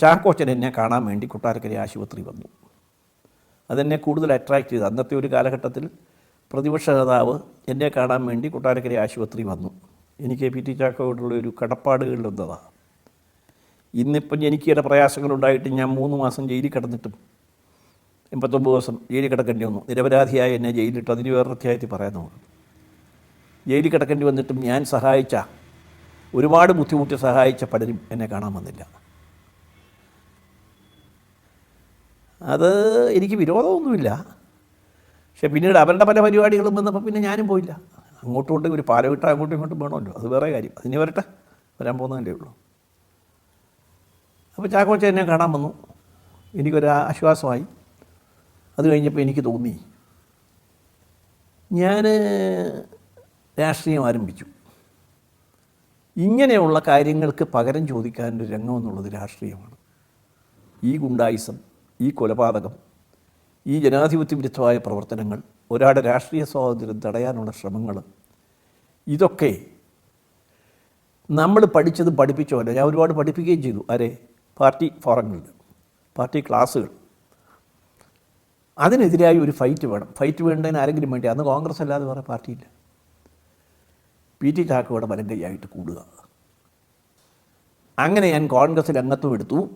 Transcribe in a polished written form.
ചാക്കോച്ചൻ എന്നെ കാണാൻ വേണ്ടി കൊട്ടാരക്കര ആശുപത്രി വന്നു. അതെന്നെ കൂടുതൽ അട്രാക്റ്റ് ചെയ്തു. അന്നത്തെ ഒരു കാലഘട്ടത്തിൽ പ്രതിപക്ഷ നേതാവ് എന്നെ കാണാൻ വേണ്ടി കൊട്ടാരക്കര ആശുപത്രി വന്നു. എനിക്ക് പി.ടി. ചാക്കോയോടുള്ള ഒരു കടപ്പാടുകളിലൊന്നതാണ്. ഇന്നിപ്പം എനിക്ക് ചില പ്രയാസങ്ങളുണ്ടായിട്ട് ഞാൻ 3 മാസം ജയിലിൽ കിടന്നിട്ടും 89 ദിവസം ജയിലിൽ കിടക്കേണ്ടി വന്നു. നിരപരാധിയായി എന്നെ ജയിലിലിട്ട് അതിന് വേറെ അധ്യായത്തിൽ പറയുന്നു. ജയിലിൽ കിടക്കേണ്ടി വന്നിട്ടും ഞാൻ സഹായിച്ച, ഒരുപാട് ബുദ്ധിമുട്ടി സഹായിച്ച പലരും എന്നെ കാണാൻ വന്നില്ല. അത് എനിക്ക് വിരോധമൊന്നുമില്ല. പക്ഷെ പിന്നീട് അവരുടെ പല പരിപാടികളും വന്നപ്പോൾ പിന്നെ ഞാനും പോയില്ല. അങ്ങോട്ടും കൊണ്ട് ഒരു പാല വിട്ടാൽ അങ്ങോട്ടും ഇങ്ങോട്ടും വേണമല്ലോ, അത് വേറെ കാര്യം. അതിന് വരട്ടെ, വരാൻ പോകുന്നതല്ലേ ഉള്ളൂ. അപ്പോൾ ചാക്കോച്ച എന്നെ കാണാൻ വന്നു. എനിക്കൊരു ആശ്വാസമായി. അത് കഴിഞ്ഞപ്പോൾ എനിക്ക് തോന്നി ഞാൻ രാഷ്ട്രീയം ആരംഭിച്ചു. ഇങ്ങനെയുള്ള കാര്യങ്ങൾക്ക് പകരം ചോദിക്കാനൊരു രംഗമെന്നുള്ളത് രാഷ്ട്രീയമാണ്. ഈ ഗുണ്ടായിസം, ഈ കൊലപാതകം, ഈ ജനാധിപത്യ വിരുദ്ധമായ പ്രവർത്തനങ്ങൾ, ഒരാളുടെ രാഷ്ട്രീയ സ്വാതന്ത്ര്യം തടയാനുള്ള ശ്രമങ്ങൾ, ഇതൊക്കെ നമ്മൾ പഠിച്ചതും പഠിപ്പിച്ചോല്ല. ഞാൻ ഒരുപാട് പഠിപ്പിക്കുകയും ചെയ്തു. ആരെ? പാർട്ടി ഫോറങ്ങളിൽ, പാർട്ടി ക്ലാസ്സുകൾ. അതിനെതിരായി ഒരു ഫൈറ്റ് വേണം. ഫൈറ്റ് വേണ്ടതിന് ആരെങ്കിലും വേണ്ടി. അന്ന് കോൺഗ്രസ് അല്ലാതെ വേറെ പാർട്ടിയില്ല. പി.ടി. ചാക്കോയുടെ വലം കൈയായിട്ട് കൂടുക. അങ്ങനെ ഞാൻ കോൺഗ്രസ്സിൽ അംഗത്വം എടുത്തു.